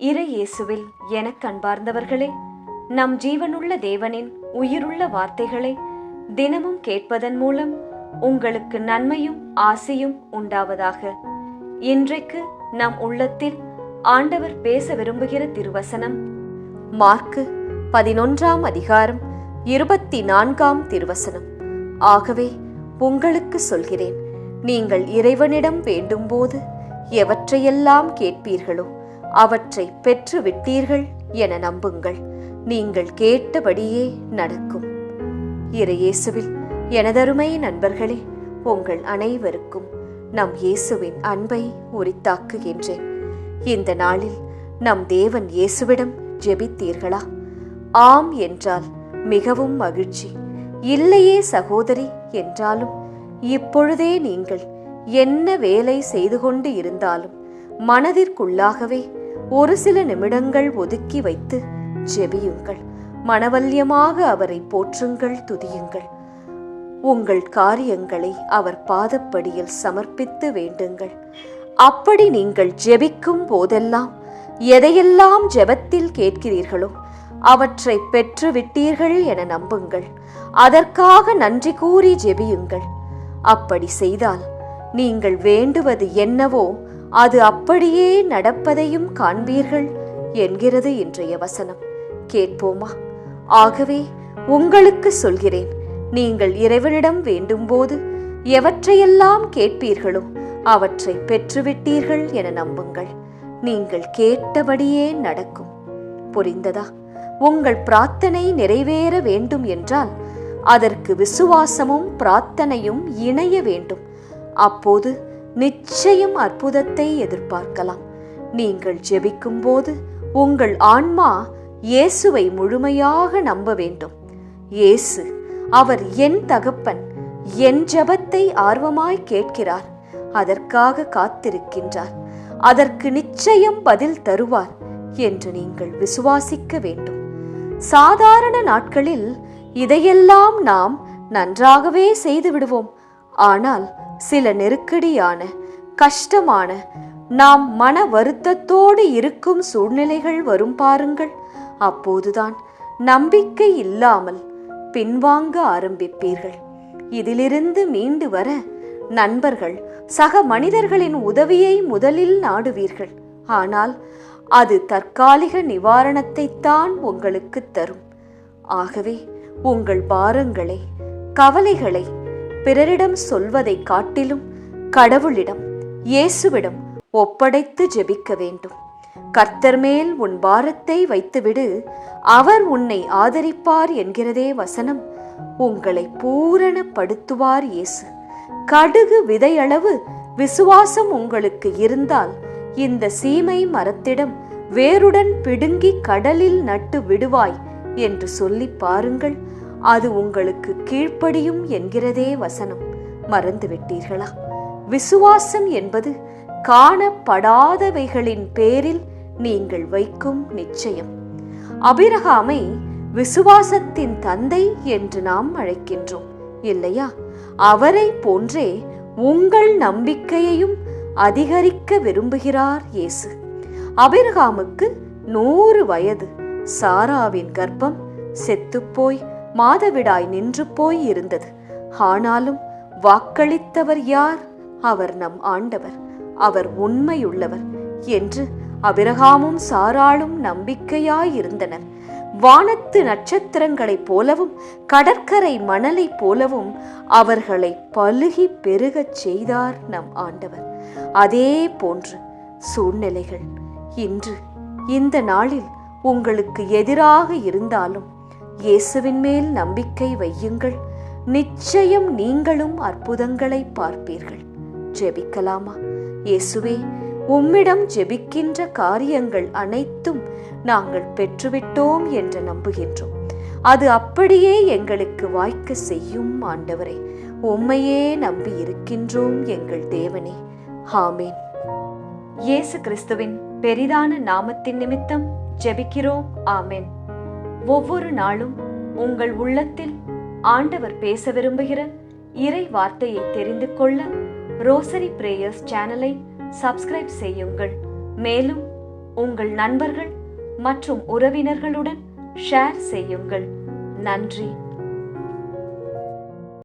இறை இயேசுவில் எனக் அன்பார்ந்தவர்களே, நம் ஜீவனுள்ள தேவனின் உயிருள்ள வார்த்தைகளை தினமும் கேட்பதன் மூலம் உங்களுக்கு நன்மையும் ஆசையும் உண்டாவதாக. இன்றைக்கு நம் உள்ளத்தில் ஆண்டவர் பேச விரும்புகிற திருவசனம் மார்க்கு 11ஆம் அதிகாரம் 24ஆம் திருவசனம். ஆகவே உங்களுக்கு சொல்கிறேன், நீங்கள் இறைவனிடம் வேண்டும்போது எவற்றையெல்லாம் கேட்பீர்களோ அவற்றை பெற்று விட்டீர்கள் என நம்புங்கள். நீங்கள் கேட்டபடியே நடக்கும். இறை இயேசுவில் எனதருமை நண்பர்களே, உங்கள் அனைவருக்கும் நம் இயேசுவின் அன்பை உரித்தாக்குகின்றேன். இந்த நாளில் நம் தேவன் இயேசுவிடம் ஜெபித்தீர்களா? ஆம் என்றால் மிகவும் மகிழ்ச்சி. இல்லையே சகோதரி என்றாலும் இப்பொழுதே நீங்கள் என்ன வேலை செய்து கொண்டு இருந்தாலும் மனதிற்குள்ளாகவே ஒரு சில நிமிடங்கள் ஒதுக்கி வைத்து ஜெபியுங்கள். மனவல்யமாக அவரை போற்றுங்கள், துதியுங்கள். உங்கள் காரியங்களை அவர் பாதப்படியில் சமர்ப்பித்து வேண்டுங்கள். அப்படி நீங்கள் ஜெபிக்கும் போதெல்லாம் எதையெல்லாம் ஜெபத்தில் கேட்கிறீர்களோ அவற்றை பெற்று விட்டீர்கள் என நம்புங்கள். அதற்காக நன்றி கூறி ஜெபியுங்கள். அப்படி செய்தால் நீங்கள் வேண்டுவது என்னவோ அது அப்படியே நடப்பதையும் காண்பீர்கள் என்கிறது இன்றைய வசனம். கேட்போமா? ஆகவே உங்களுக்கு சொல்கிறேன், நீங்கள் இறைவனிடம் வேண்டும்போது எவற்றையெல்லாம் கேட்பீர்களோ அவற்றை பெற்றுவிட்டீர்கள் என நம்புங்கள். நீங்கள் கேட்டபடியே நடக்கும். புரிந்ததா? உங்கள் பிரார்த்தனை நிறைவேற வேண்டும் என்றால் அதற்கு விசுவாசமும் பிரார்த்தனையும் இணைய வேண்டும். அப்போது நிச்சயம் அற்புதத்தை எதிர்பார்க்கலாம். நீங்கள் ஜெபிக்கும் போது உங்கள் ஆன்மா இயேசுவை முழுமையாக நம்ப வேண்டும். இயேசு, அவர் என் தகப்பன், என் ஜெபத்தை ஆர்வமாய் கேட்கிறார், அதற்காக காத்திருக்கின்றார், அதற்கு நிச்சயம் பதில் தருவார் என்று நீங்கள் விசுவாசிக்க வேண்டும். சாதாரண நாட்களில் இதையெல்லாம் நாம் நன்றாகவே செய்து விடுவோம். ஆனால் சில நெருக்கடியான, கஷ்டமான, நாம் மன வருத்தத்தோடு இருக்கும் சூழ்நிலைகள் வரும் பாருங்கள். அப்போதுதான் நம்பிக்கை இல்லாமல் பின்வாங்க ஆரம்பிப்பீர்கள். இதிலிருந்து மீண்டு வர நண்பர்கள், சக மனிதர்களின் உதவியை முதலில் நாடுவீர்கள். ஆனால் அது தற்காலிக நிவாரணத்தைத்தான் உங்களுக்கு தரும். ஆகவே உங்கள் பாரங்களை, கவலைகளை பிறரிடம் சொல்வதை காட்டிலும் கடவுளிடம், இயேசுவிடம் ஒப்படைத்து ஜெபிக்க வேண்டும். கர்த்தர் மேல் உன் பாரத்தை வைத்துவிடு, அவர் உன்னை ஆதரிப்பார் என்கிறதே வசனம். உங்களை பூரணப்படுத்துவார் இயேசு. கடுகு விதையளவு விசுவாசம் உங்களுக்கு இருந்தால் இந்த சீமை மரத்திடம் வேருடன் பிடுங்கி கடலில் நட்டு விடுவாய் என்று சொல்லி பாருங்கள். அது உங்களுக்கு கீழ்ப்படியும் என்கிறதே வசனம். மறந்து விட்டீர்களா? விசுவாசம் என்பது காணப்படாதவைகளின் பேரில் நீங்கள் வைக்கும் நிச்சயம். ஆபிரகாமை விசுவாசத்தின் தந்தை என்று நாம் அழைக்கின்றோம், இல்லையா? அவரை போன்றே உங்கள் நம்பிக்கையையும் அதிகரிக்க விரும்புகிறார் இயேசு. ஆபிரகாமுக்கு 100 வயது. சாராவின் கர்ப்பம் செத்துப்போய் மாதவிடாய் நின்று போய் இருந்தது. ஆனாலும் வாக்களித்தவர் யார்? அவர் நம் ஆண்டவர். அவர் உண்மையுள்ளவர் என்று ஆபிரகாமும் சாராளும் நம்பிக்கையாயிருந்தனர். வானத்து நட்சத்திரங்களைப் போலவும் கடற்கரை மணலைப் போலவும் அவர்களை பலுகி பெருகச் செய்தார் நம் ஆண்டவர். அதே போன்று சூழ்நிலைகள் இன்று இந்த நாளில் உங்களுக்கு எதிராக இருந்தாலும் இயேசுவின் மேல் நம்பிக்கை வையுங்கள். நிச்சயம் நீங்களும் அற்புதங்களை பார்ப்பீர்கள். ஜெபிக்கலாமா? இயேசுவே, உம்மிடம் ஜெபிக்கின்ற காரியங்கள் அனைத்தும் நாங்கள் பெற்றுவிட்டோம் என்று நம்புகின்றோம். அது அப்படியே எங்களுக்கு வாய்க்க செய்யும் ஆண்டவரே. உம்மையே நம்பி இருக்கின்றோம் எங்கள் தேவனே. ஆமேன். இயேசு கிறிஸ்துவின் பெரிதான நாமத்தின் நிமித்தம் ஜெபிக்கிறோம். ஆமேன். ஒவ்வொரு நாளும் உங்கள் உள்ளத்தில் ஆண்டவர் பேச விரும்புகிற இறை வார்த்தையை தெரிந்து கொள்ள ரோசரி பிரேயர்ஸ் சேனலை சப்ஸ்கிரைப் செய்யுங்கள். மேலும் உங்கள் நண்பர்கள் மற்றும் உறவினர்களுடன் ஷேர் செய்யுங்கள். நன்றி.